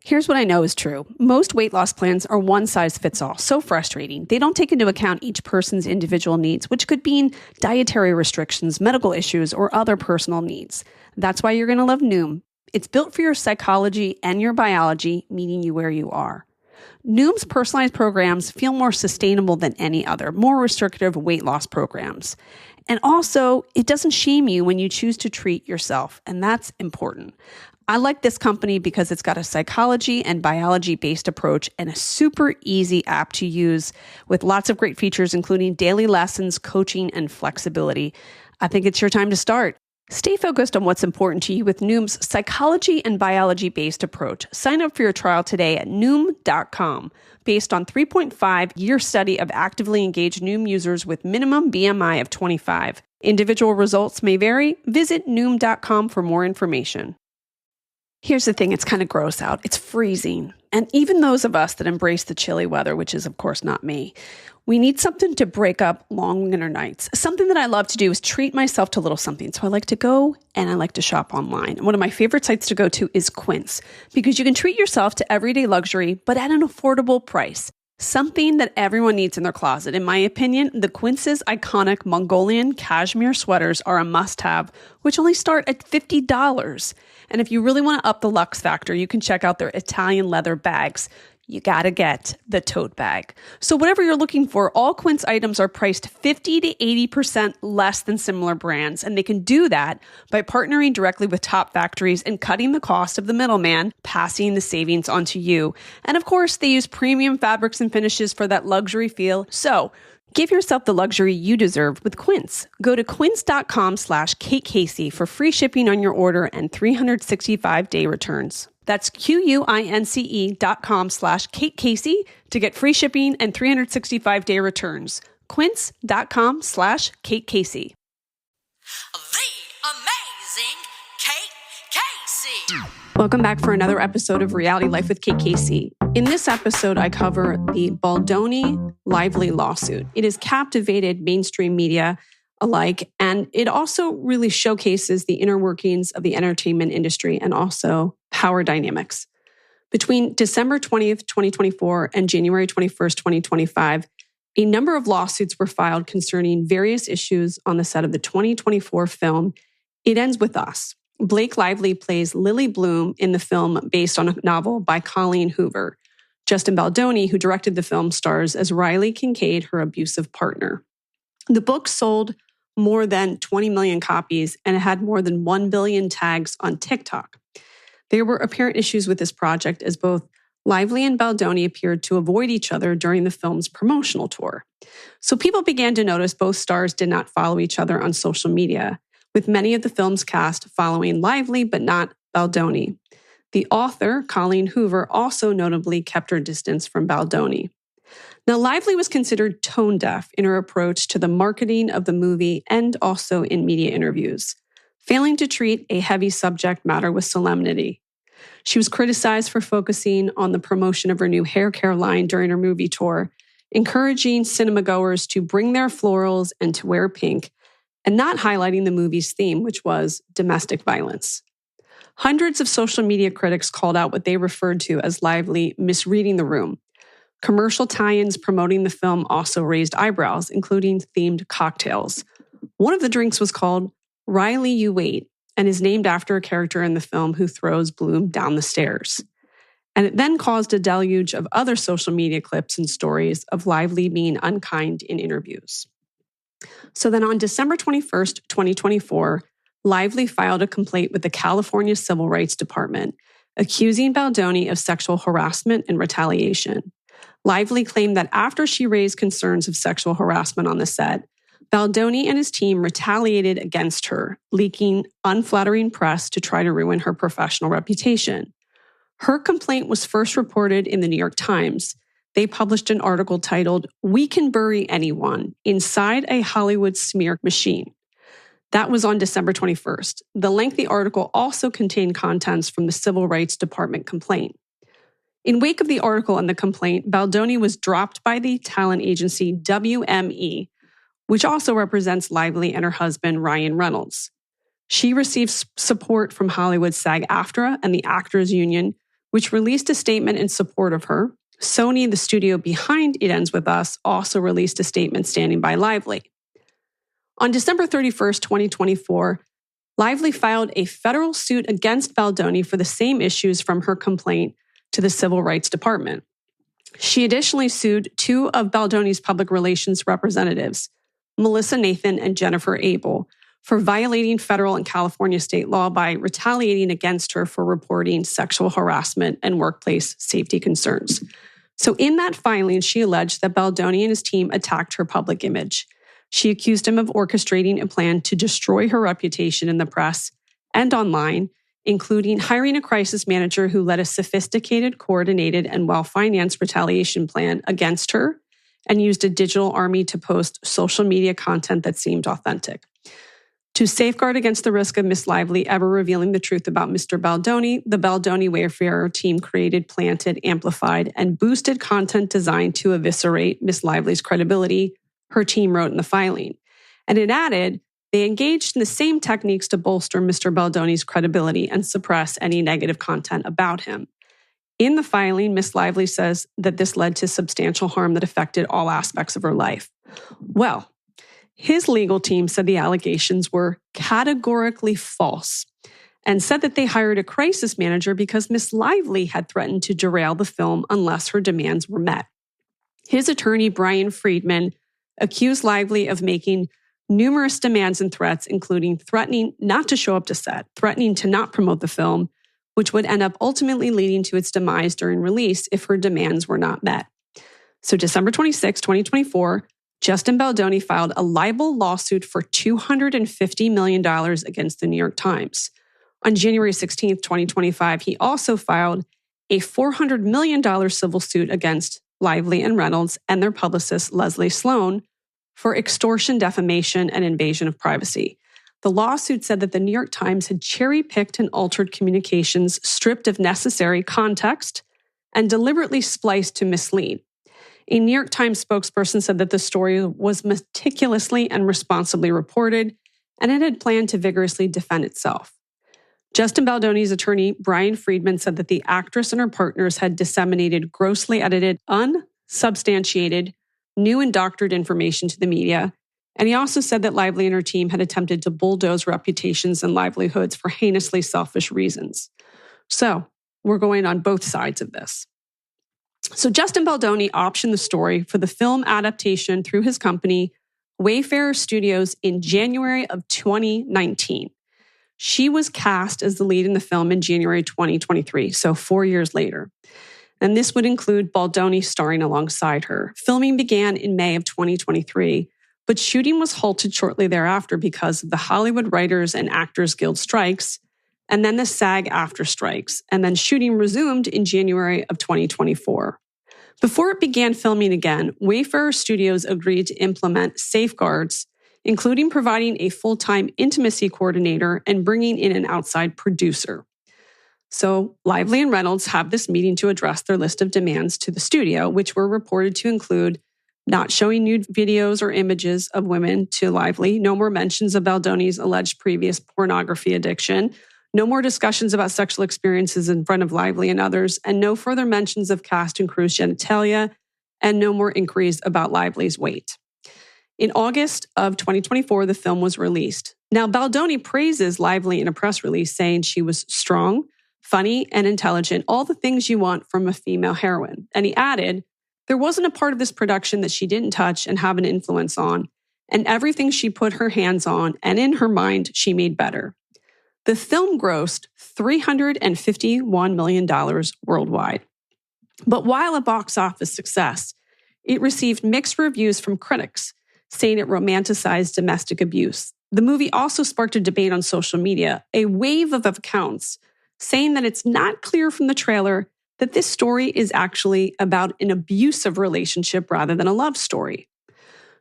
Here's what I know is true. Most weight loss plans are one size fits all. So frustrating. They don't take into account each person's individual needs, which could mean dietary restrictions, medical issues, or other personal needs. That's why you're going to love Noom. It's built for your psychology and your biology, meeting you where you are. Noom's personalized programs feel more sustainable than any other, more restrictive weight loss programs. And also, it doesn't shame you when you choose to treat yourself, and that's important. I like this company because it's got a psychology and biology-based approach and a super easy app to use with lots of great features, including daily lessons, coaching, and flexibility. I think it's your time to start. Stay focused on what's important to you with Noom's psychology and biology-based approach. Sign up for your trial today at Noom.com. Based on 3.5-year study of actively engaged Noom users with minimum BMI of 25. Individual results may vary. Visit Noom.com for more information. Here's the thing, it's kind of gross out. It's freezing. And even those of us that embrace the chilly weather, which is of course not me, we need something to break up long winter nights. Something that I love to do is treat myself to a little something. So I like to go and I like to shop online. And one of my favorite sites to go to is Quince, because you can treat yourself to everyday luxury, but at an affordable price. Something that everyone needs in their closet. In my opinion, the Quince's iconic Mongolian cashmere sweaters are a must-have, which only start at $50. And if you really want to up the luxe factor, you can check out their Italian leather bags. You gotta get the tote bag. So whatever you're looking for, all Quince items are priced 50 to 80% less than similar brands. And they can do that by partnering directly with top factories and cutting the cost of the middleman, passing the savings on to you. And of course, they use premium fabrics and finishes for that luxury feel. So give yourself the luxury you deserve with Quince. Go to quince.com/Kate Casey for free shipping on your order and 365-day returns. That's QUINCE.com/Kate Casey to get free shipping and 365-day returns. Quince.com/Kate Casey. The amazing Kate Casey. Welcome back for another episode of Reality Life with Kate Casey. In this episode, I cover the Baldoni Lively lawsuit. It has captivated mainstream media alike, and it also really showcases the inner workings of the entertainment industry and also power dynamics. Between December 20th, 2024 and January 21st, 2025, a number of lawsuits were filed concerning various issues on the set of the 2024 film It Ends With Us. Blake Lively plays Lily Bloom in the film based on a novel by Colleen Hoover. Justin Baldoni, who directed the film, stars as Riley Kincaid, her abusive partner. The book sold more than 20 million copies, and it had more than 1 billion tags on TikTok. There were apparent issues with this project as both Lively and Baldoni appeared to avoid each other during the film's promotional tour. So people began to notice both stars did not follow each other on social media, with many of the film's cast following Lively but not Baldoni. The author, Colleen Hoover, also notably kept her distance from Baldoni. Now, Lively was considered tone deaf in her approach to the marketing of the movie and also in media interviews, failing to treat a heavy subject matter with solemnity. She was criticized for focusing on the promotion of her new hair care line during her movie tour, encouraging cinemagoers to bring their florals and to wear pink, and not highlighting the movie's theme, which was domestic violence. Hundreds of social media critics called out what they referred to as Lively misreading the room. Commercial tie-ins promoting the film also raised eyebrows, including themed cocktails. One of the drinks was called Riley You Wait and is named after a character in the film who throws Bloom down the stairs. And it then caused a deluge of other social media clips and stories of Lively being unkind in interviews. So then on December 21st, 2024, Lively filed a complaint with the California Civil Rights Department, accusing Baldoni of sexual harassment and retaliation. Lively claimed that after she raised concerns of sexual harassment on the set, Baldoni and his team retaliated against her, leaking unflattering press to try to ruin her professional reputation. Her complaint was first reported in the New York Times. They published an article titled, "We Can Bury Anyone Inside a Hollywood Smear Machine." That was on December 21st. The lengthy article also contained contents from the Civil Rights Department complaint. In wake of the article and the complaint, Baldoni was dropped by the talent agency WME, which also represents Lively and her husband, Ryan Reynolds. She received support from Hollywood SAG-AFTRA and the Actors Union, which released a statement in support of her. Sony, the studio behind It Ends With Us, also released a statement standing by Lively. On December 31st, 2024, Lively filed a federal suit against Baldoni for the same issues from her complaint to the Civil Rights Department. She additionally sued two of Baldoni's public relations representatives, Melissa Nathan and Jennifer Abel, for violating federal and California state law by retaliating against her for reporting sexual harassment and workplace safety concerns. So in that filing, she alleged that Baldoni and his team attacked her public image. She accused him of orchestrating a plan to destroy her reputation in the press and online, including hiring a crisis manager who led a sophisticated, coordinated, and well-financed retaliation plan against her and used a digital army to post social media content that seemed authentic. To safeguard against the risk of Miss Lively ever revealing the truth about Mr. Baldoni, the Baldoni Wayfarer team created, planted, amplified, and boosted content designed to eviscerate Miss Lively's credibility, her team wrote in the filing. And it added, they engaged in the same techniques to bolster Mr. Baldoni's credibility and suppress any negative content about him. In the filing, Miss Lively says that this led to substantial harm that affected all aspects of her life. Well, his legal team said the allegations were categorically false and said that they hired a crisis manager because Miss Lively had threatened to derail the film unless her demands were met. His attorney, Brian Friedman, accused Lively of making numerous demands and threats, including threatening not to show up to set, threatening to not promote the film, which would end up ultimately leading to its demise during release if her demands were not met. So December 26, 2024, Justin Baldoni filed a libel lawsuit for $250 million against the New York Times. On January 16, 2025, he also filed a $400 million civil suit against Lively and Reynolds and their publicist Leslie Sloan for extortion, defamation, and invasion of privacy. The lawsuit said that the New York Times had cherry-picked and altered communications stripped of necessary context and deliberately spliced to mislead. A New York Times spokesperson said that the story was meticulously and responsibly reported, and it had planned to vigorously defend itself. Justin Baldoni's attorney, Brian Friedman, said that the actress and her partners had disseminated grossly edited, unsubstantiated, new and doctored information to the media. And he also said that Lively and her team had attempted to bulldoze reputations and livelihoods for heinously selfish reasons. So we're going on both sides of this. So Justin Baldoni optioned the story for the film adaptation through his company, Wayfarer Studios, in January of 2019. She was cast as the lead in the film in January 2023, so 4 years later. And this would include Baldoni starring alongside her. Filming began in May of 2023, but shooting was halted shortly thereafter because of the Hollywood Writers and Actors Guild strikes, and then the SAG-AFTRA strikes, and then shooting resumed in January of 2024. Before it began filming again, Wayfarer Studios agreed to implement safeguards, including providing a full-time intimacy coordinator and bringing in an outside producer. So Lively and Reynolds have this meeting to address their list of demands to the studio, which were reported to include not showing nude videos or images of women to Lively, no more mentions of Baldoni's alleged previous pornography addiction, no more discussions about sexual experiences in front of Lively and others, and no further mentions of cast and crew's genitalia, and no more inquiries about Lively's weight. In August of 2024, the film was released. Now, Baldoni praises Lively in a press release, saying she was strong, funny, and intelligent, all the things you want from a female heroine. And he added, there wasn't a part of this production that she didn't touch and have an influence on, and everything she put her hands on and in her mind, she made better. The film grossed $351 million worldwide. But while a box office success, it received mixed reviews from critics, saying it romanticized domestic abuse. The movie also sparked a debate on social media, a wave of accounts saying that it's not clear from the trailer that this story is actually about an abusive relationship rather than a love story.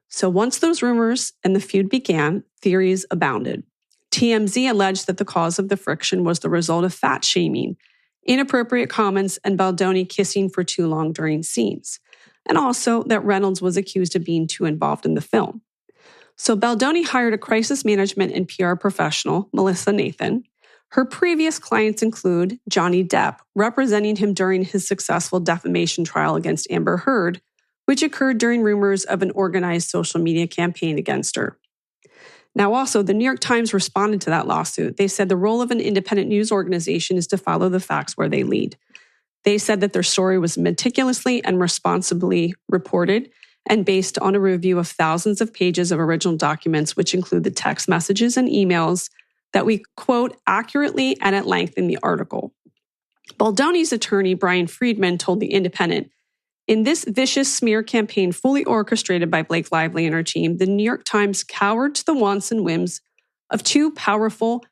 So once those rumors and the feud began, theories abounded. TMZ alleged that the cause of the friction was the result of fat shaming, inappropriate comments, and Baldoni kissing for too long during scenes, and also that Reynolds was accused of being too involved in the film. So Baldoni hired a crisis management and PR professional, Melissa Nathan. Her previous clients include Johnny Depp, representing him during his successful defamation trial against Amber Heard, which occurred during rumors of an organized social media campaign against her. Now, also, the New York Times responded to that lawsuit. They said the role of an independent news organization is to follow the facts where they lead. They said that their story was meticulously and responsibly reported and based on a review of thousands of pages of original documents, which include the text messages and emails that we quote accurately and at length in the article. Baldoni's attorney, Brian Friedman, told The Independent, in this vicious smear campaign fully orchestrated by Blake Lively and her team, the New York Times cowered to the wants and whims of two powerful,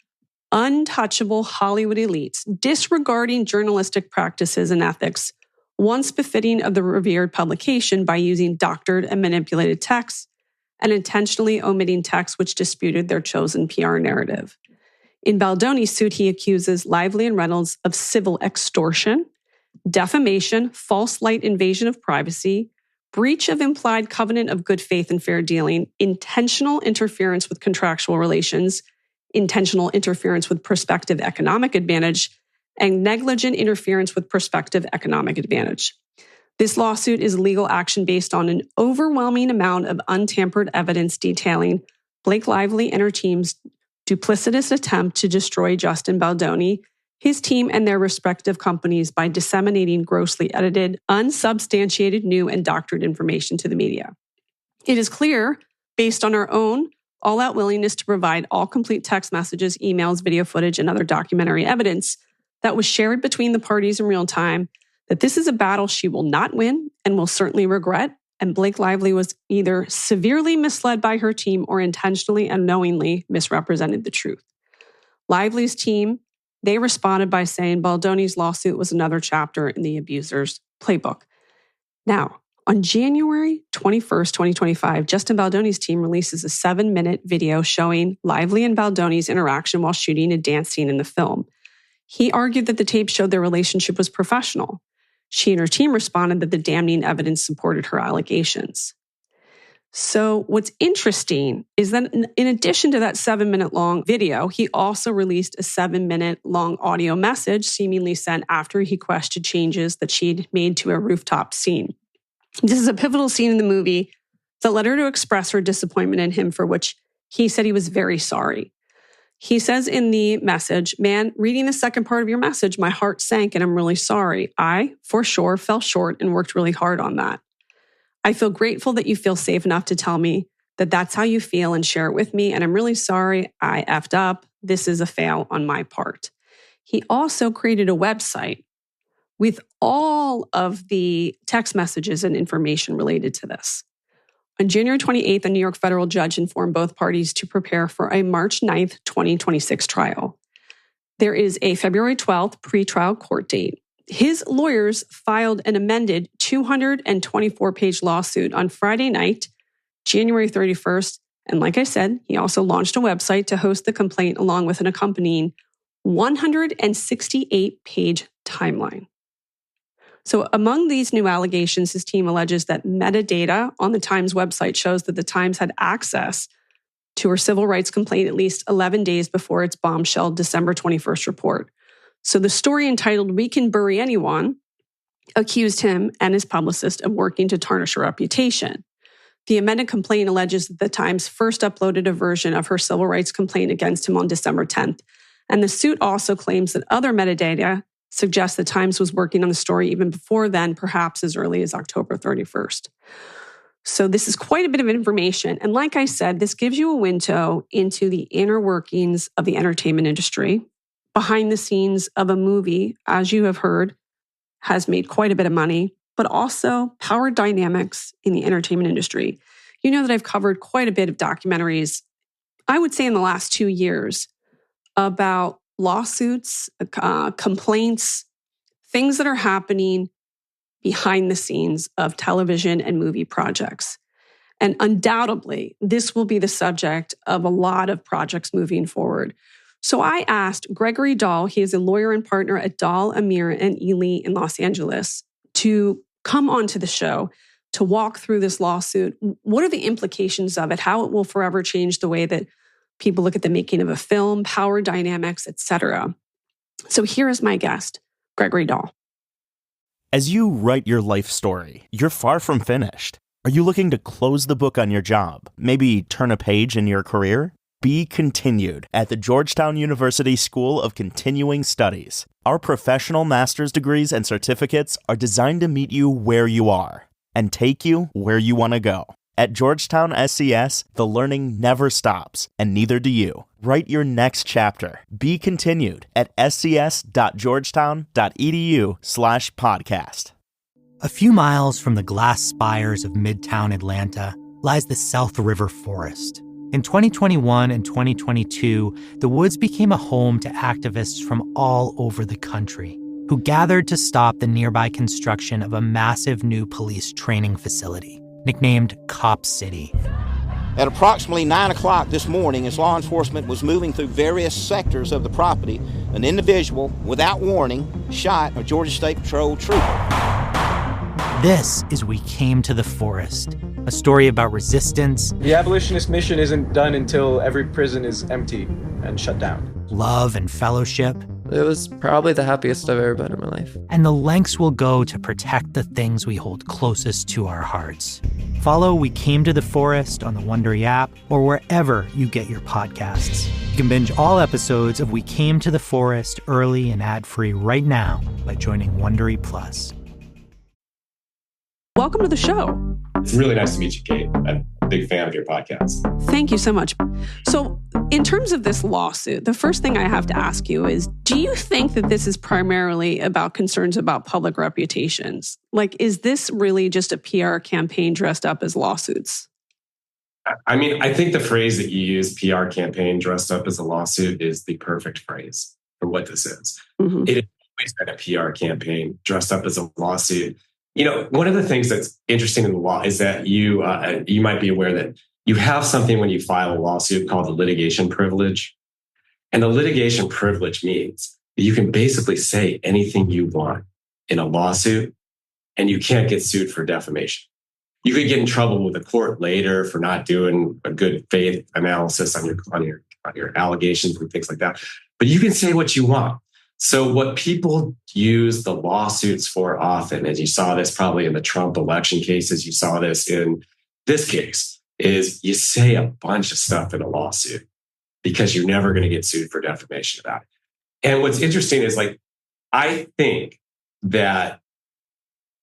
untouchable Hollywood elites, disregarding journalistic practices and ethics, once befitting of the revered publication by using doctored and manipulated texts and intentionally omitting texts which disputed their chosen PR narrative. In Baldoni's suit, he accuses Lively and Reynolds of civil extortion, defamation, false light invasion of privacy, breach of implied covenant of good faith and fair dealing, intentional interference with contractual relations, intentional interference with prospective economic advantage, and negligent interference with prospective economic advantage. This lawsuit is legal action based on an overwhelming amount of untampered evidence detailing Blake Lively and her team's duplicitous attempt to destroy Justin Baldoni, his team, and their respective companies by disseminating grossly edited, unsubstantiated, new, and doctored information to the media. It is clear, based on our own all-out willingness to provide all complete text messages, emails, video footage, and other documentary evidence that was shared between the parties in real time, that this is a battle she will not win and will certainly regret, and Blake Lively was either severely misled by her team or intentionally and knowingly misrepresented the truth. Lively's team, they responded by saying Baldoni's lawsuit was another chapter in the abuser's playbook. Now, on January 21st, 2025, Justin Baldoni's team releases a 7-minute video showing Lively and Baldoni's interaction while shooting a dance scene in the film. He argued that the tape showed their relationship was professional. She and her team responded that the damning evidence supported her allegations. So what's interesting is that in addition to that 7-minute long video, he also released a 7-minute long audio message seemingly sent after he questioned changes that she'd made to a rooftop scene. This is a pivotal scene in the movie that led her to express her disappointment in him, for which he said he was very sorry. He says in the message, "Man, reading the second part of your message, my heart sank and I'm really sorry. I, for sure, fell short and worked really hard on that. I feel grateful that you feel safe enough to tell me that that's how you feel and share it with me. And I'm really sorry I effed up. This is a fail on my part." He also created a website with all of the text messages and information related to this. On January 28th, a New York federal judge informed both parties to prepare for a March 9th, 2026 trial. There is a February 12th pretrial court date. His lawyers filed an amended 224-page lawsuit on Friday night, January 31st. And like I said, he also launched a website to host the complaint along with an accompanying 168-page timeline. So among these new allegations, his team alleges that metadata on the Times website shows that the Times had access to her civil rights complaint at least 11 days before its bombshell December 21st report. So the story entitled "We Can Bury Anyone" accused him and his publicist of working to tarnish her reputation. The amended complaint alleges that the Times first uploaded a version of her civil rights complaint against him on December 10th. And the suit also claims that other metadata suggests the Times was working on the story even before then, perhaps as early as October 31st. So this is quite a bit of information. And like I said, this gives you a window into the inner workings of the entertainment industry. Behind the scenes of a movie, as you have heard, has made quite a bit of money, but also power dynamics in the entertainment industry. You know that I've covered quite a bit of documentaries, I would say in the last 2 years, about lawsuits, complaints, things that are happening behind the scenes of television and movie projects. And undoubtedly, this will be the subject of a lot of projects moving forward. So I asked Gregory Doll, he is a lawyer and partner at Doll Amir Eley in Los Angeles, to come onto the show to walk through this lawsuit. What are the implications of it? How it will forever change the way that People look at the making of a film, power dynamics, etc. So here is my guest, Gregory Doll. As you write your life story, you're far from finished. Are you looking to close the book on your job? Maybe turn a page in your career? Be continued at the Georgetown University School of Continuing Studies. Our professional master's degrees and certificates are designed to meet you where you are and take you where you want to go. At Georgetown SCS, the learning never stops, and neither do you. Write your next chapter. Be continued at scs.georgetown.edu/podcast. A few miles from the glass spires of Midtown Atlanta lies the South River Forest. In 2021 and 2022, the woods became a home to activists from all over the country who gathered to stop the nearby construction of a massive new police training facility, nicknamed Cop City. At approximately 9 o'clock this morning, as law enforcement was moving through various sectors of the property, an individual, without warning, shot a Georgia State Patrol trooper. This is We Came to the Forest, a story about resistance. The abolitionist mission isn't done until every prison is empty and shut down. Love and fellowship. It was probably the happiest I've ever been in my life. And the lengths we'll go to protect the things we hold closest to our hearts. Follow We Came to the Forest on the Wondery app or wherever you get your podcasts. You can binge all episodes of We Came to the Forest early and ad-free right now by joining Wondery Plus. Welcome to the show. It's really nice to meet you, Kate. I'm a big fan of your podcast. Thank you so much. So, in terms of this lawsuit, the first thing I have to ask you is, do you think that this is primarily about concerns about public reputations? Like, is this really just a PR campaign dressed up as lawsuits? I mean, I think the phrase that you use, PR campaign dressed up as a lawsuit, is the perfect phrase for what this is. Mm-hmm. It has always been a PR campaign dressed up as a lawsuit. You know, one of the things that's interesting in the law is that you might be aware that you have something when you file a lawsuit called the litigation privilege. And the litigation privilege means that you can basically say anything you want in a lawsuit and you can't get sued for defamation. You could get in trouble with the court later for not doing a good faith analysis on your allegations and things like that. But you can say what you want. So what people use the lawsuits for often, and you saw this probably in the Trump election cases, you saw this in this case, is you say a bunch of stuff in a lawsuit because you're never going to get sued for defamation about it. And what's interesting is, like, I think that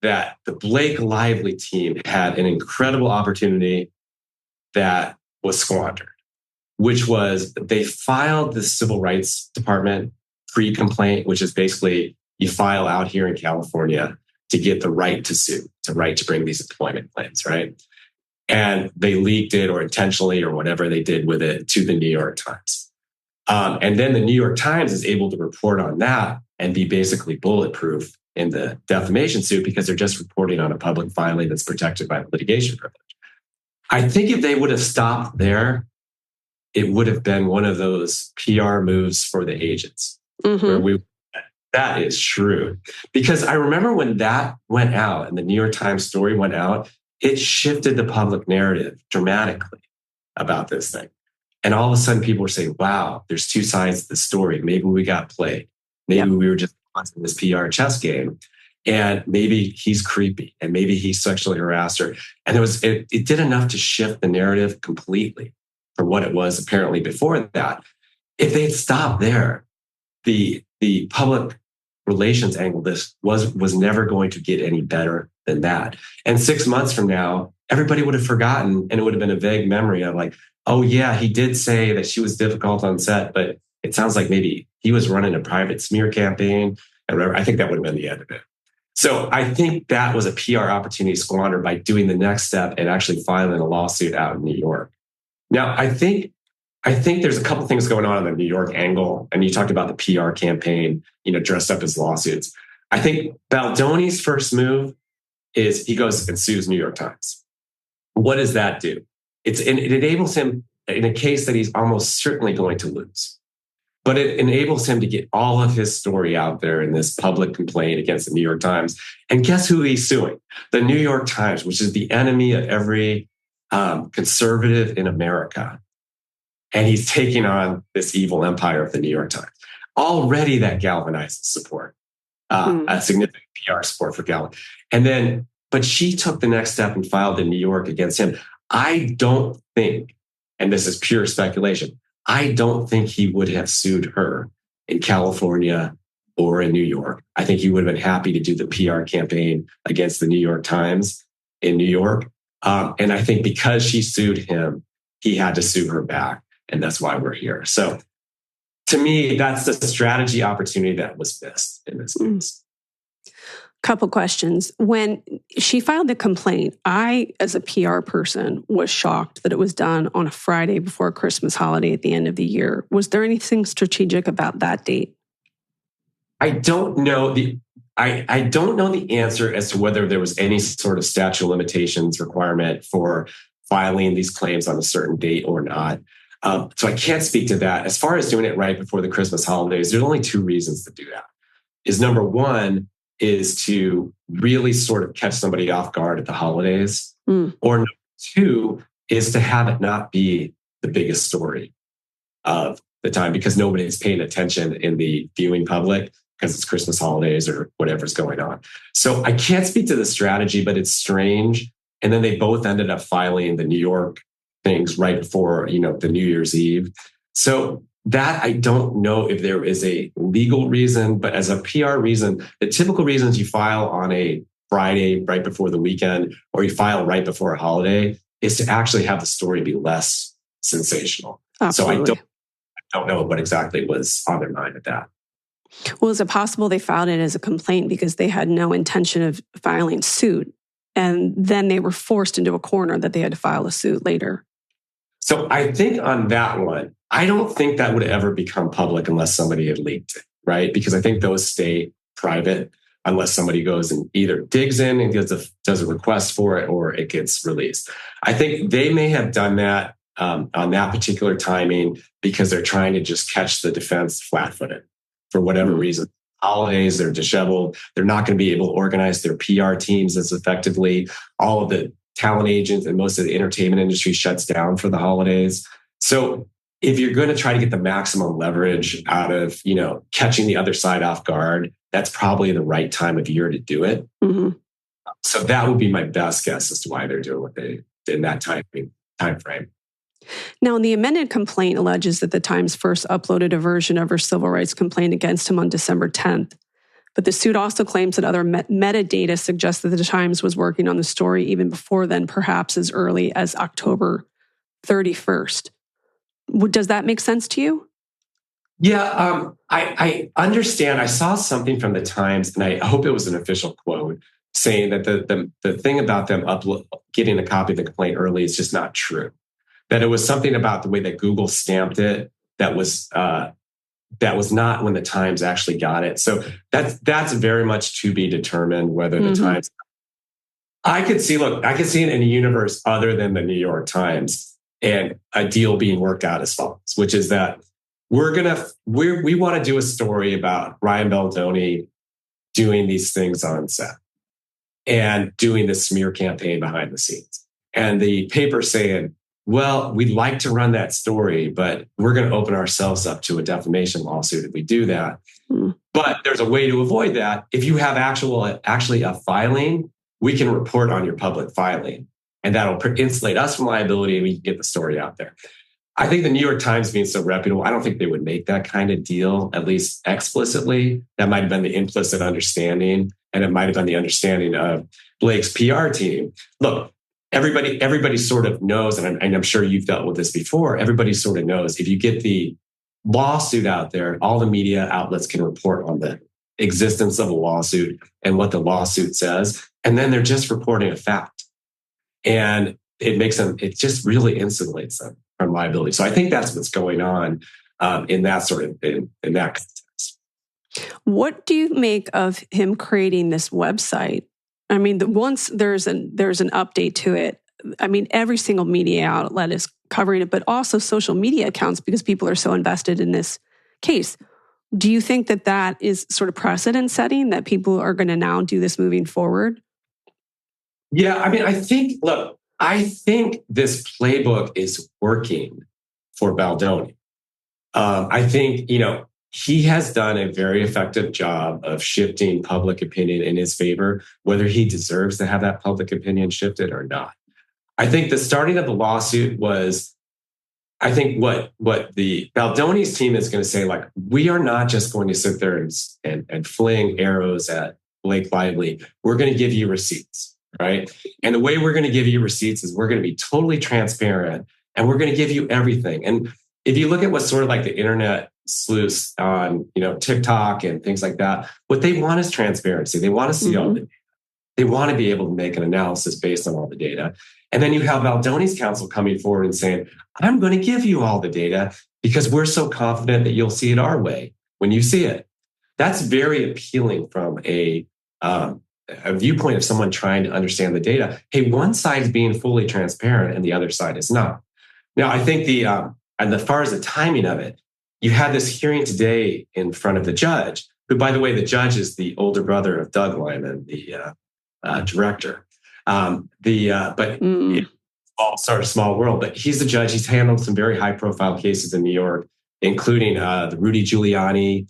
the Blake Lively team had an incredible opportunity that was squandered, which was they filed the Civil Rights Department pre-complaint, which is basically you file out here in California to get the right to sue, the right to bring these employment claims, right? And they leaked it, or intentionally, or whatever they did with it, to the New York Times. And then the New York Times is able to report on that and be basically bulletproof in the defamation suit because they're just reporting on a public filing that's protected by the litigation privilege. I think if they would have stopped there, it would have been one of those PR moves for the agents. Mm-hmm. That is true. Because I remember when that went out and the New York Times story went out, it shifted the public narrative dramatically about this thing. And all of a sudden people were saying, wow, there's two sides to the story. Maybe we got played. Maybe we were just watching this PR chess game. And maybe he's creepy and maybe he sexually harassed her. And it did enough to shift the narrative completely from what it was apparently before that. If they had stopped there, the public relations angle this was never going to get any better than that. And 6 months from now, everybody would have forgotten, and it would have been a vague memory of like, oh yeah, he did say that she was difficult on set, but it sounds like maybe he was running a private smear campaign. And I think that would have been the end of it. So I think that was a PR opportunity squandered by doing the next step and actually filing a lawsuit out in New York. Now, I think there's a couple things going on the New York angle. And you talked about the PR campaign, dressed up as lawsuits. I think Baldoni's first move is he goes and sues New York Times. What does that do? It enables him in a case that he's almost certainly going to lose. But it enables him to get all of his story out there in this public complaint against the New York Times. And guess who he's suing? The New York Times, which is the enemy of every conservative in America. and he's taking on this evil empire of the New York Times. Already that galvanizes support, a significant PR support for Galvin. And then, but she took the next step and filed in New York against him. I don't think, and this is pure speculation, I don't think he would have sued her in California or in New York. I think he would have been happy to do the PR campaign against the New York Times in New York. And I think because she sued him, he had to sue her back. And that's why we're here. So to me, that's the strategy opportunity that was missed in this case. Couple questions. When she filed the complaint, I, as a PR person, was shocked that it was done on a Friday before a Christmas holiday at the end of the year. Was there anything strategic about that date? I don't know I don't know the answer as to whether there was any sort of statute of limitations requirement for filing these claims on a certain date or not. So I can't speak to that. As far as doing it right before the Christmas holidays, there's only two reasons to do that. Is number one is to really sort of catch somebody off guard at the holidays. Or number two is to have it not be the biggest story of the time because nobody's paying attention in the viewing public because it's Christmas holidays or whatever's going on. So I can't speak to the strategy, but it's strange. And then they both ended up filing the New York things right before, the New Year's Eve. So that I don't know if there is a legal reason, but as a PR reason, the typical reasons you file on a Friday right before the weekend, or you file right before a holiday, is to actually have the story be less sensational. Absolutely. So I don't know what exactly was on their mind at that. Well, is it possible they filed it as a complaint because they had no intention of filing suit, and then they were forced into a corner that they had to file a suit later? So I think on that one, I don't think that would ever become public unless somebody had leaked it, right? Because I think those stay private unless somebody goes and either digs in and does a request for it or it gets released. I think they may have done that on that particular timing because they're trying to just catch the defense flat-footed for whatever reason. Holidays, they're disheveled. They're not going to be able to organize their PR teams as effectively. All of the talent agents and most of the entertainment industry shuts down for the holidays. So if you're going to try to get the maximum leverage out of, catching the other side off guard, that's probably the right time of year to do it. So that would be my best guess as to why they're doing what they did in that time frame. Now, the amended complaint alleges that the Times first uploaded a version of her civil rights complaint against him on December 10th. But the suit also claims that other metadata suggests that the Times was working on the story even before then, perhaps as early as October 31st. Does that make sense to you? Yeah, I understand. I saw something from the Times, and I hope it was an official quote, saying that the thing about them getting a copy of the complaint early is just not true. That it was something about the way that Google stamped it that was not when the Times actually got it. So that's very much to be determined whether the Times. I could see it in a universe other than the New York Times and a deal being worked out as follows, which is that we want to do a story about Ryan Baldoni doing these things on set and doing this smear campaign behind the scenes. And the paper saying, well, we'd like to run that story, but we're going to open ourselves up to a defamation lawsuit if we do that. But there's a way to avoid that. If you have actually a filing, we can report on your public filing, and that'll insulate us from liability, and we can get the story out there. I think the New York Times being so reputable, I don't think they would make that kind of deal, at least explicitly. That might have been the implicit understanding, and it might have been the understanding of Blake's PR team. Look, everybody sort of knows, and I'm sure you've dealt with this before, everybody sort of knows if you get the lawsuit out there, all the media outlets can report on the existence of a lawsuit and what the lawsuit says, and then they're just reporting a fact. And it just really insulates them from liability. So I think that's what's going on in that context. What do you make of him creating this website? I mean, once there's an update to it, I mean, every single media outlet is covering it, but also social media accounts because people are so invested in this case. Do you think that is sort of precedent setting, that people are going to now do this moving forward? Yeah, I mean, I think this playbook is working for Baldoni. I think, he has done a very effective job of shifting public opinion in his favor, whether he deserves to have that public opinion shifted or not. I think the starting of the lawsuit was, I think what the Baldoni's team is going to say, like, we are not just going to sit there and fling arrows at Blake Lively. We're going to give you receipts, right? And the way we're going to give you receipts is we're going to be totally transparent and we're going to give you everything. And if you look at what's sort of like the internet sleuths on, TikTok and things like that, what they want is transparency. They want to see all the data. They want to be able to make an analysis based on all the data. And then you have Baldoni's counsel coming forward and saying, I'm going to give you all the data because we're so confident that you'll see it our way when you see it. That's very appealing from a viewpoint of someone trying to understand the data. Hey, one side is being fully transparent and the other side is not. Now, I think and as far as the timing of it, you had this hearing today in front of the judge, who, by the way, the judge is the older brother of Doug Lyman, the director. It's all sort of small world, but he's the judge. He's handled some very high profile cases in New York, including the Rudy Giuliani,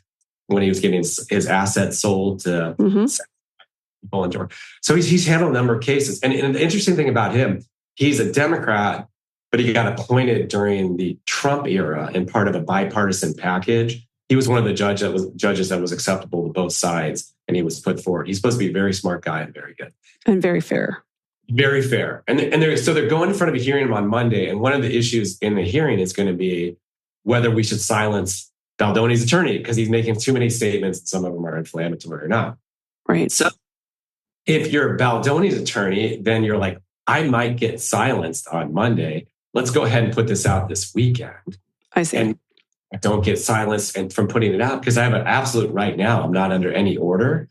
when he was getting his assets sold to people in Georgia. So he's handled a number of cases. And the interesting thing about him, he's a Democrat, but he got appointed during the Trump era and part of a bipartisan package. He was one of the judges that was acceptable to both sides, and he was put forward. He's supposed to be a very smart guy and very good. And very fair. Very fair. And they're going in front of a hearing on Monday, and one of the issues in the hearing is going to be whether we should silence Baldoni's attorney because he's making too many statements and some of them are inflammatory or not. Right. So if you're Baldoni's attorney, then you're like, I might get silenced on Monday. Let's go ahead and put this out this weekend. I see. And don't get silenced and from putting it out because I have an absolute right now. I'm not under any order.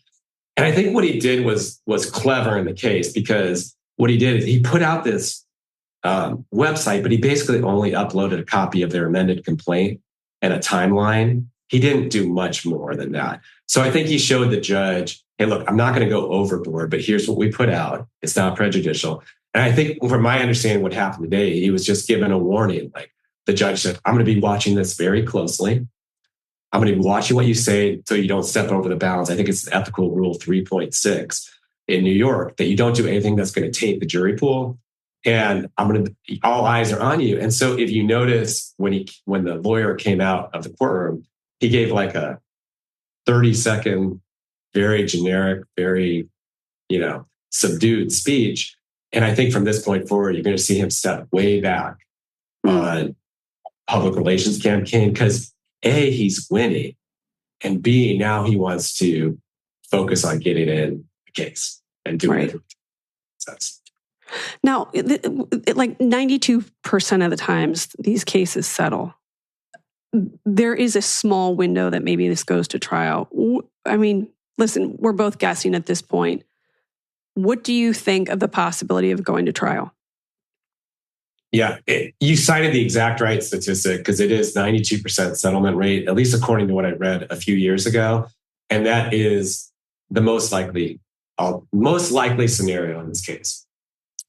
And I think what he did was clever in the case because what he did is he put out this website, but he basically only uploaded a copy of their amended complaint and a timeline. He didn't do much more than that. So I think he showed the judge, hey, look, I'm not going to go overboard, but here's what we put out. It's not prejudicial. And I think from my understanding, what happened today, he was just given a warning. Like the judge said, I'm going to be watching this very closely. I'm going to be watching what you say so you don't step over the bounds. I think it's ethical rule 3.6 in New York that you don't do anything that's going to taint the jury pool. And all eyes are on you. And so if you notice when the lawyer came out of the courtroom, he gave like a 30-second, very generic, very, subdued speech. And I think from this point forward, you're going to see him step way back on public relations campaign because A, he's winning, and B, now he wants to focus on getting in the case and doing it. Now, like 92% of the times these cases settle. There is a small window that maybe this goes to trial. I mean, listen, we're both guessing at this point. What do you think of the possibility of going to trial? Yeah, you cited the exact right statistic because it is 92% settlement rate, at least according to what I read a few years ago. And that is the most likely scenario in this case.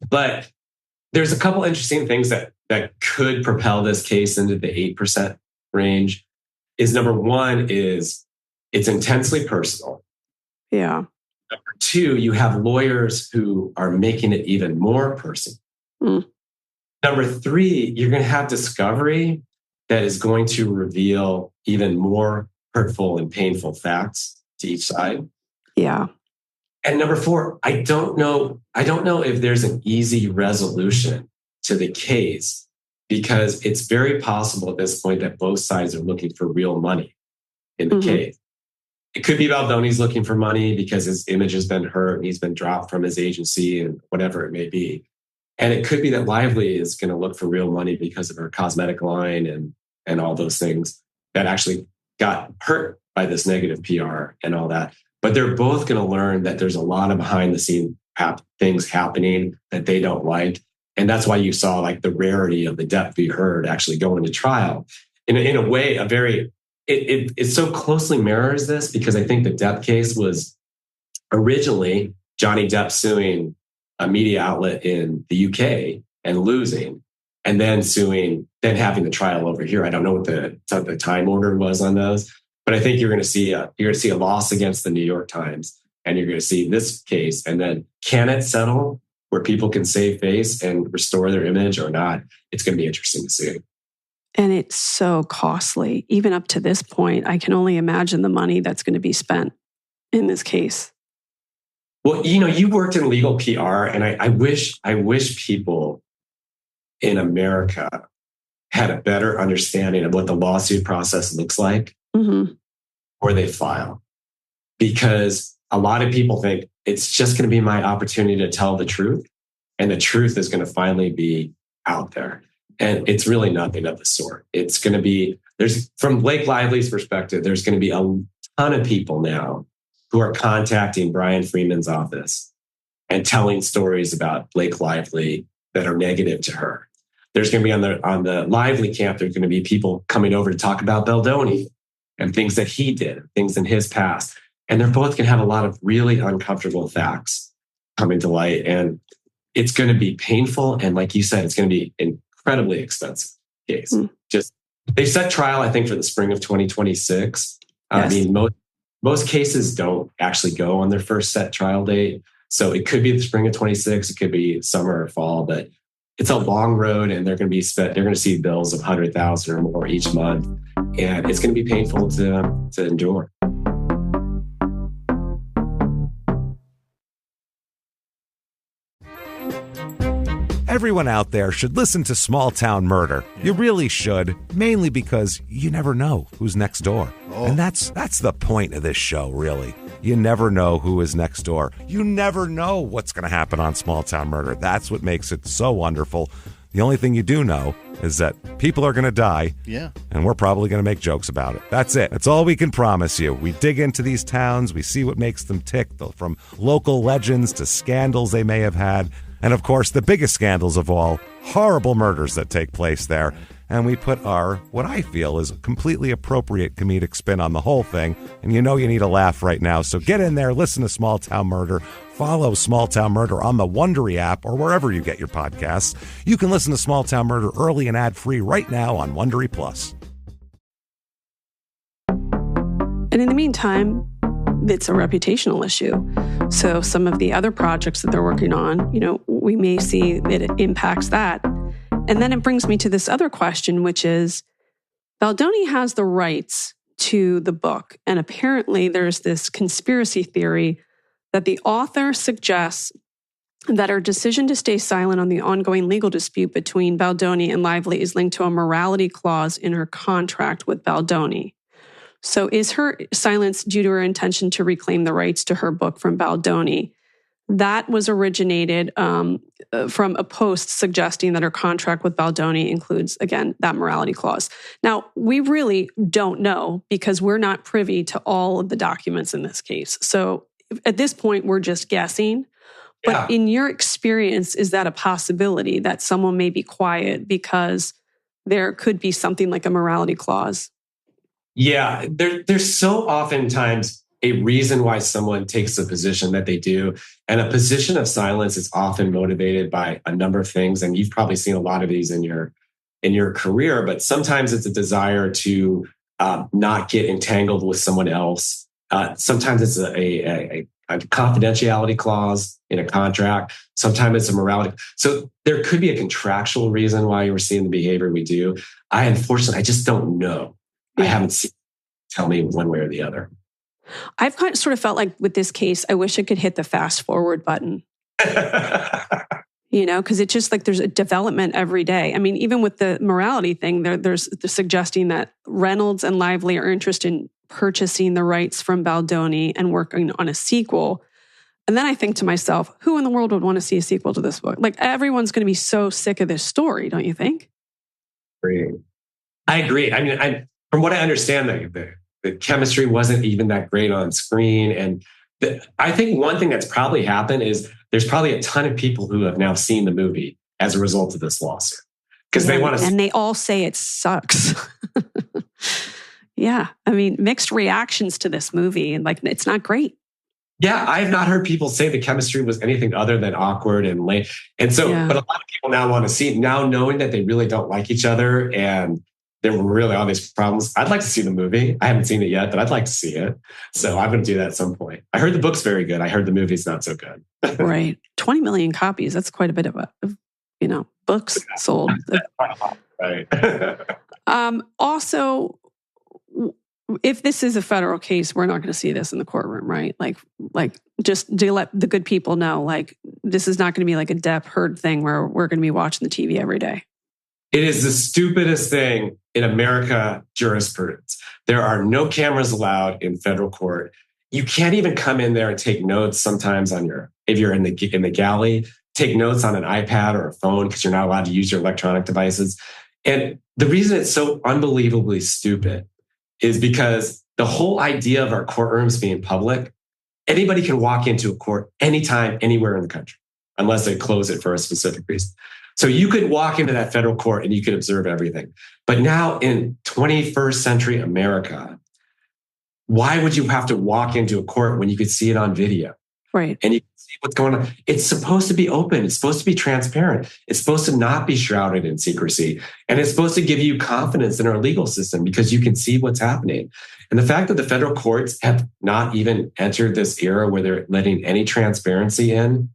But there's a couple interesting things that could propel this case into the 8% range. Is number one is it's intensely personal. Yeah. Number two, you have lawyers who are making it even more personal. Number three, you're going to have discovery that is going to reveal even more hurtful and painful facts to each side. Yeah. And number four, I don't know if there's an easy resolution to the case because it's very possible at this point that both sides are looking for real money in the case. It could be Baldoni's looking for money because his image has been hurt and he's been dropped from his agency and whatever it may be. And it could be that Lively is going to look for real money because of her cosmetic line and all those things that actually got hurt by this negative PR and all that. But they're both going to learn that there's a lot of behind the scenes things happening that they don't like. And that's why you saw like the rarity of the Depp v. Heard actually going to trial. In a way, it so closely mirrors this because I think the Depp case was originally Johnny Depp suing a media outlet in the UK and losing. and then having the trial over here. I don't know what the time order was on those, but I think you're going to see a loss against the New York Times, and you're going to see this case. And then can it settle where people can save face and restore their image or not? It's going to be interesting to see. And it's so costly. Even up to this point, I can only imagine the money that's going to be spent in this case. Well, you worked in legal PR, and I wish people in America had a better understanding of what the lawsuit process looks like before they file. Because a lot of people think it's just going to be my opportunity to tell the truth, and the truth is going to finally be out there. And it's really nothing of the sort. It's going to be, from Blake Lively's perspective, there's going to be a ton of people now who are contacting Brian Freeman's office and telling stories about Blake Lively that are negative to her. There's going to be on the Lively camp, there's going to be people coming over to talk about Baldoni and things that he did, things in his past. And they're both going to have a lot of really uncomfortable facts coming to light. And it's going to be painful. And like you said, it's going to be incredibly expensive case. They set trial, I think, for the spring of 2026. Yes. I mean, most cases don't actually go on their first set trial date. So it could be the spring of 26, it could be summer or fall, but it's a long road, and they're going to see bills of $100,000 or more each month. And it's going to be painful to endure. Everyone out there should listen to Small Town Murder. You really should, mainly because you never know who's next door. And that's the point of this show, really. You never know who is next door. You never know what's going to happen on Small Town Murder. That's what makes it so wonderful. The only thing you do know is that people are going to die, and we're probably going to make jokes about it. That's it. That's all we can promise you. We dig into these towns, we see what makes them tick, from local legends to scandals they may have had. And of course, the biggest scandals of all, horrible murders that take place there. And we put what I feel is a completely appropriate comedic spin on the whole thing. And you need a laugh right now. So get in there, listen to Small Town Murder, follow Small Town Murder on the Wondery app or wherever you get your podcasts. You can listen to Small Town Murder early and ad-free right now on Wondery Plus. And in the meantime, it's a reputational issue. So some of the other projects that they're working on, we may see that it impacts that. And then it brings me to this other question, which is, Baldoni has the rights to the book. And apparently there's this conspiracy theory that the author suggests that her decision to stay silent on the ongoing legal dispute between Baldoni and Lively is linked to a morality clause in her contract with Baldoni. So is her silence due to her intention to reclaim the rights to her book from Baldoni? That was originated from a post suggesting that her contract with Baldoni includes, again, that morality clause. Now, we really don't know because we're not privy to all of the documents in this case. So at this point, we're just guessing. But in your experience, is that a possibility that someone may be quiet because there could be something like a morality clause? Yeah, there's so oftentimes a reason why someone takes the position that they do. And a position of silence is often motivated by a number of things. And you've probably seen a lot of these in your career, but sometimes it's a desire to not get entangled with someone else. Sometimes it's a confidentiality clause in a contract. Sometimes it's a morality. So there could be a contractual reason why we're seeing the behavior we do. Unfortunately, I just don't know. I haven't seen tell me one way or the other. I've sort of felt like with this case, I wish I could hit the fast forward button. Because it's just like there's a development every day. I mean, even with the morality thing, there's the suggesting that Reynolds and Lively are interested in purchasing the rights from Baldoni and working on a sequel. And then I think to myself, who in the world would want to see a sequel to this book? Like, everyone's going to be so sick of this story, don't you think? I agree. I mean, from what I understand, the chemistry wasn't even that great on screen. And I think one thing that's probably happened is there's probably a ton of people who have now seen the movie as a result of this lawsuit. Because they want to... And they all say it sucks. Yeah. I mean, mixed reactions to this movie. And it's not great. Yeah, I have not heard people say the chemistry was anything other than awkward and lame. And so, but a lot of people now want to see, now knowing that they really don't like each other and there were really obvious problems. I'd like to see the movie. I haven't seen it yet, but I'd like to see it. So I'm going to do that at some point. I heard the book's very good. I heard the movie's not so good. Right. 20 million copies. That's quite a bit of books sold. Right. Also, if this is a federal case, we're not going to see this in the courtroom, right? Like just to let the good people know, like this is not going to be like a Depp Heard thing where we're going to be watching the TV every day. It is the stupidest thing in America jurisprudence. There are no cameras allowed in federal court. You can't even come in there and take notes sometimes if you're in the galley, take notes on an iPad or a phone because you're not allowed to use your electronic devices. And the reason it's so unbelievably stupid is because the whole idea of our courtrooms being public, anybody can walk into a court anytime, anywhere in the country, unless they close it for a specific reason. So you could walk into that federal court and you could observe everything. But now in 21st century America, why would you have to walk into a court when you could see it on video? Right. And you can see what's going on. It's supposed to be open. It's supposed to be transparent. It's supposed to not be shrouded in secrecy. And it's supposed to give you confidence in our legal system because you can see what's happening. And the fact that the federal courts have not even entered this era where they're letting any transparency in,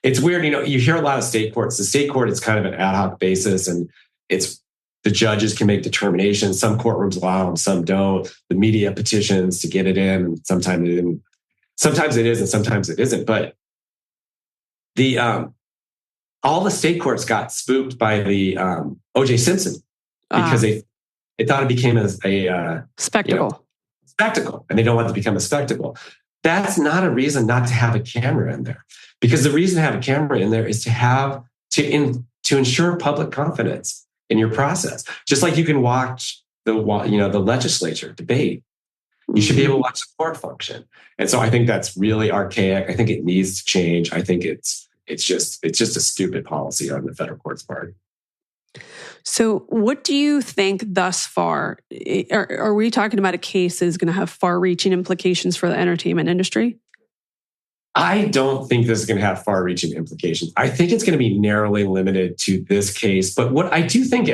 it's weird. You hear a lot of state courts. The state court is kind of an ad hoc basis and the judges can make determinations. Some courtrooms allow them, some don't. The media petitions to get it in, and sometimes it isn't. Sometimes it is, and sometimes it isn't. But all the state courts got spooked by the O.J. Simpson because they thought it became a spectacle. Spectacle, and they don't want it to become a spectacle. That's not a reason not to have a camera in there, because the reason to have a camera in there is to ensure public confidence in your process. Just like you can watch the legislature debate. You should be able to watch the court function. And so I think that's really archaic. I think it needs to change. I think it's just a stupid policy on the federal court's part. So what do you think thus far? Are we talking about a case that is going to have far-reaching implications for the entertainment industry? I don't think this is going to have far-reaching implications. I think it's going to be narrowly limited to this case. But what I do think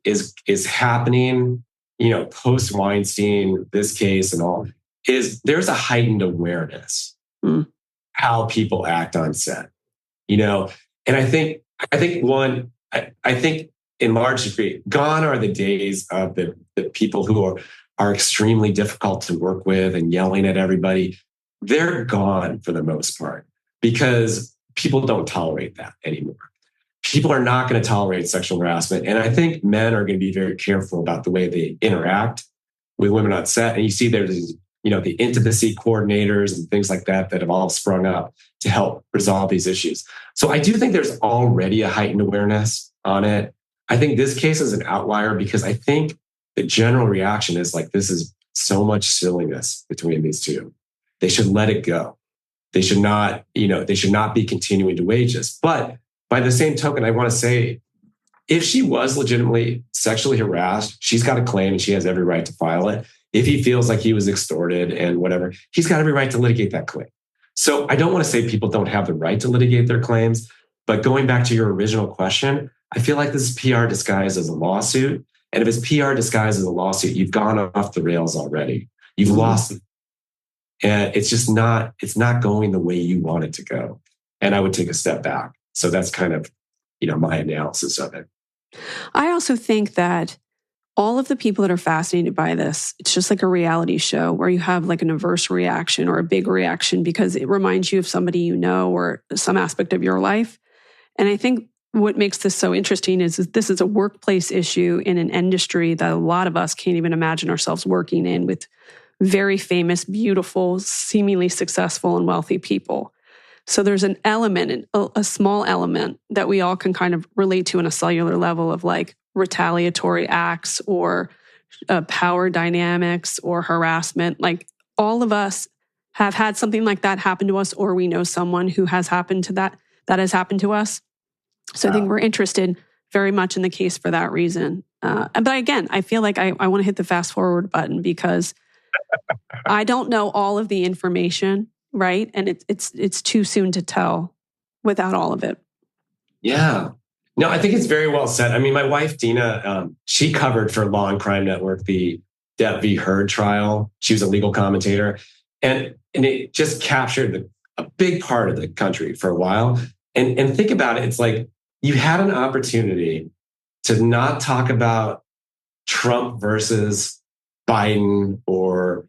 is happening, post Weinstein, this case and all, is there's a heightened awareness how people act on set, and I think in large degree, gone are the days of the people who are extremely difficult to work with and yelling at everybody. They're gone for the most part because people don't tolerate that anymore. People are not going to tolerate sexual harassment. And I think men are going to be very careful about the way they interact with women on set. And you see there's, the intimacy coordinators and things like that have all sprung up to help resolve these issues. So I do think there's already a heightened awareness on it. I think this case is an outlier because I think the general reaction is like, this is so much silliness between these two. They should let it go. They should not be continuing to wage this. But by the same token, I want to say, if she was legitimately sexually harassed, she's got a claim and she has every right to file it. If he feels like he was extorted and whatever, he's got every right to litigate that claim. So I don't want to say people don't have the right to litigate their claims, but going back to your original question, I feel like this is PR disguised as a lawsuit. And if it's PR disguised as a lawsuit, you've gone off the rails already. You've lost it. And it's not going the way you want it to go. And I would take a step back. So that's kind of, my analysis of it. I also think that all of the people that are fascinated by this, it's just like a reality show where you have like an adverse reaction or a big reaction because it reminds you of somebody or some aspect of your life. And I think what makes this so interesting is this is a workplace issue in an industry that a lot of us can't even imagine ourselves working in, with very famous, beautiful, seemingly successful and wealthy people. So there's an element, a small element that we all can kind of relate to on a cellular level of like retaliatory acts or power dynamics or harassment. Like all of us have had something like that happen to us, or we know someone who has happened to that has happened to us. So I think we're interested very much in the case for that reason. But again, I feel like I want to hit the fast forward button because I don't know all of the information, right? And it's too soon to tell without all of it. Yeah. No, I think it's very well said. I mean, my wife, Dina, she covered for Law and Crime Network the Depp v. Heard trial. She was a legal commentator. And it just captured a big part of the country for a while. And think about it. It's like you had an opportunity to not talk about Trump versus Biden or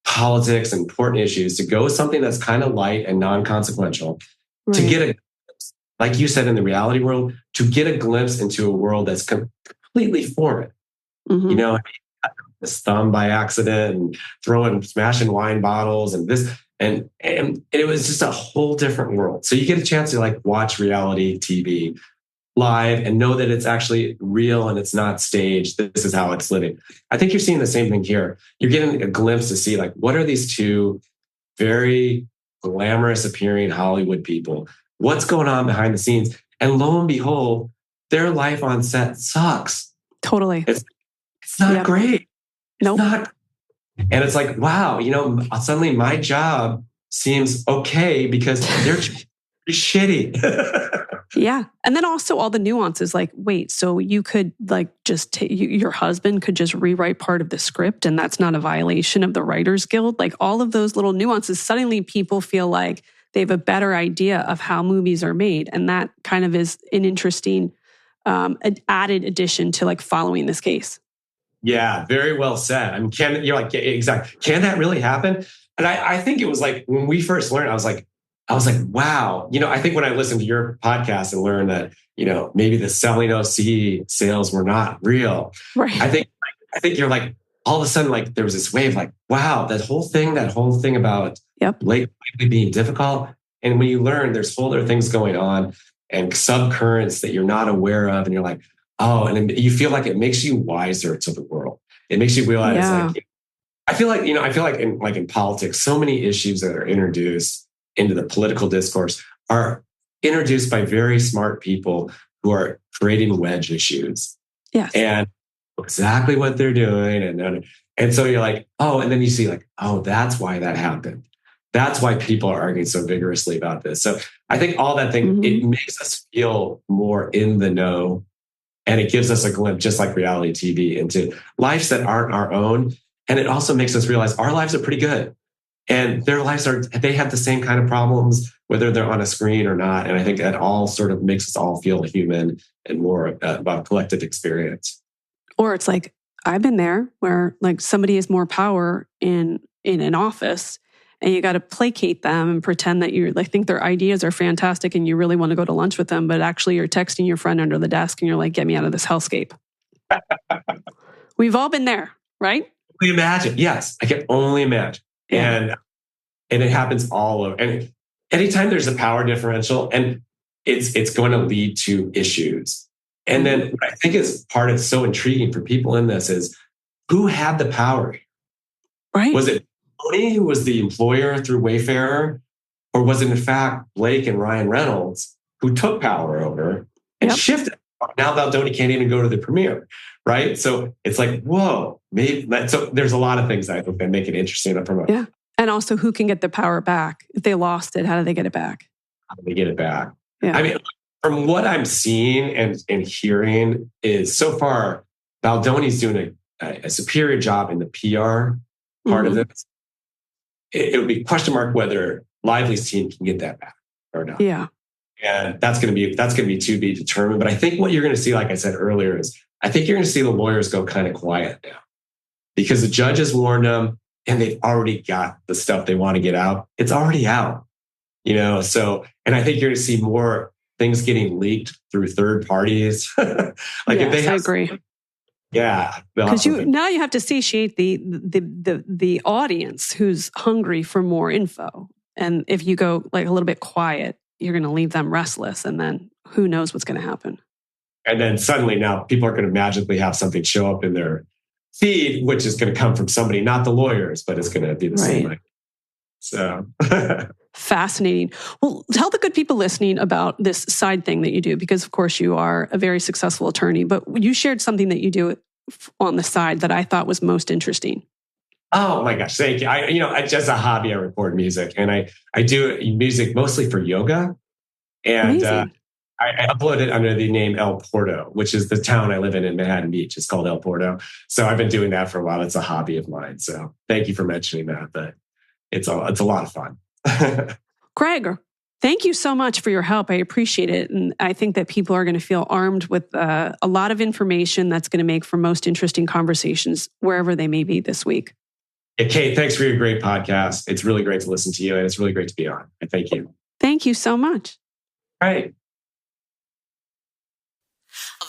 politics and important issues, to go with something that's kind of light and non-consequential, to get like you said, in the reality world, to get a glimpse into a world that's completely foreign. You know, this thumb by accident and smashing wine bottles and this, and it was just a whole different world. So you get a chance to like watch reality TV live and know that it's actually real and it's not staged. This is how it's living. I think you're seeing the same thing here. You're getting a glimpse to see like, what are these two very glamorous appearing Hollywood people? What's going on behind the scenes? And lo and behold, their life on set sucks. Totally. It's not great. Nope. It's not. And it's like, wow, you know, suddenly my job seems okay because they're shitty. Yeah. And then also all the nuances, like, wait, so you could like just your husband could just rewrite part of the script and that's not a violation of the Writers Guild. Like all of those little nuances, suddenly people feel like they have a better idea of how movies are made. And that kind of is an interesting added addition to like following this case. Yeah, very well said. I mean, you're like, yeah, exactly. Can that really happen? And I think it was like when we first learned, I was like, wow. You know, I think when I listened to your podcast and learned that, you know, maybe the selling OC sales were not real. Right. I think you're like, all of a sudden, like there was this wave, like, wow, that whole thing about Blake being difficult. And when you learn there's whole other things going on and subcurrents that you're not aware of, and you're like, oh, and you feel like it makes you wiser to the world. It makes you realize, like, I feel like in politics, so many issues that are introduced into the political discourse are introduced by very smart people who are creating wedge issues. Yes. And exactly what they're doing. And so you're like, oh, and then you see like, oh, that's why that happened. That's why people are arguing so vigorously about this. So I think all that thing, it makes us feel more in the know. And it gives us a glimpse, just like reality TV, into lives that aren't our own. And it also makes us realize our lives are pretty good. And their lives they have the same kind of problems, whether they're on a screen or not. And I think that all sort of makes us all feel human and more about collective experience. Or it's like, I've been there where like somebody has more power in an office and you got to placate them and pretend that you like think their ideas are fantastic and you really want to go to lunch with them, but actually you're texting your friend under the desk and you're like, get me out of this hellscape. We've all been there, right? We imagine. Yes, I can only imagine. Yeah. And it happens all over. And anytime there's a power differential, and it's going to lead to issues. And then what I think is part of so intriguing for people in this is who had the power? Right. Was it Baldoni who was the employer through Wayfarer? Or was it in fact Blake and Ryan Reynolds who took power over and shifted? Now Baldoni can't even go to the premiere, right? So it's like, whoa, so there's a lot of things I think that make it interesting. Yeah. And also who can get the power back? If they lost it, how do they get it back? How do they get it back? Yeah. I mean, from what I'm seeing and hearing is so far, Baldoni's doing a superior job in the PR part of this. It would be question mark whether Lively's team can get that back or not. Yeah. And that's going to be to be determined. But I think what you're going to see, like I said earlier, is I think you're going to see the lawyers go kind of quiet now because the judges warned them and they've already got the stuff they want to get out. It's already out, you know? So, and I think you're going to see more things getting leaked through third parties. If they have, I agree. Yeah. Because now you have to satiate the audience who's hungry for more info. And if you go like a little bit quiet, you're going to leave them restless. And then who knows what's going to happen. And then suddenly now people are going to magically have something show up in their feed, which is going to come from somebody, not the lawyers, but it's going to be the same. So fascinating. Well, tell the good people listening about this side thing that you do, because of course you are a very successful attorney, but you shared something that you do on the side that I thought was most interesting. Oh my gosh, thank you. I just a hobby. I record music, and I do music mostly for yoga, and I upload it under the name El Porto, which is the town I live in Manhattan Beach. It's called El Porto. So I've been doing that for a while. It's a hobby of mine. So thank you for mentioning that. But it's a lot of fun. Greg, thank you so much for your help. I appreciate it. And I think that people are going to feel armed with a lot of information that's going to make for most interesting conversations wherever they may be this week. Yeah, Kate, thanks for your great podcast. It's really great to listen to you, and it's really great to be on. Thank you. Thank you so much. All right. The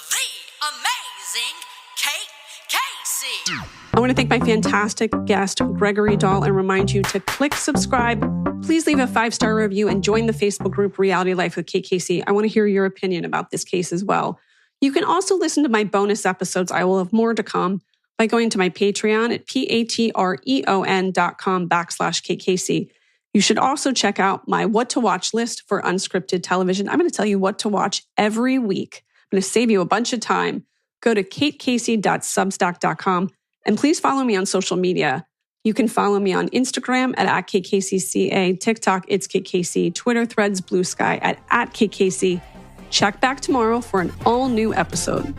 amazing Kate Casey. I want to thank my fantastic guest, Gregory Doll, and remind you to click subscribe. Please leave a 5-star review and join the Facebook group Reality Life with Kate Casey. I want to hear your opinion about this case as well. You can also listen to my bonus episodes. I will have more to come by going to my Patreon at patreon.com/KKC. You should also check out my What to Watch list for unscripted television. I'm going to tell you what to watch every week. I'm going to save you a bunch of time. Go to katecasey.substack.com and please follow me on social media. You can follow me on Instagram at @KKCCA, TikTok, it's KKC, Twitter, Threads, Blue Sky at @KKC. Check back tomorrow for an all-new episode.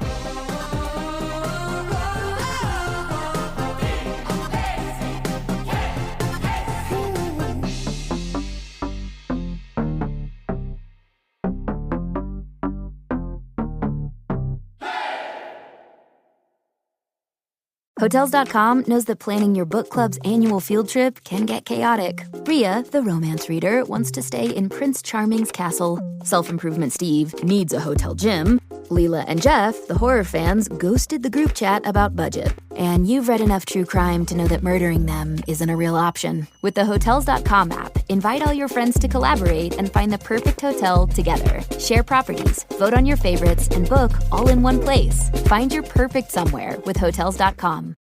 Hotels.com knows that planning your book club's annual field trip can get chaotic. Rhea, the romance reader, wants to stay in Prince Charming's castle. Self-improvement Steve needs a hotel gym. Leela and Jeff, the horror fans, ghosted the group chat about budget. And you've read enough true crime to know that murdering them isn't a real option. With the Hotels.com app, invite all your friends to collaborate and find the perfect hotel together. Share properties, vote on your favorites, and book all in one place. Find your perfect somewhere with Hotels.com.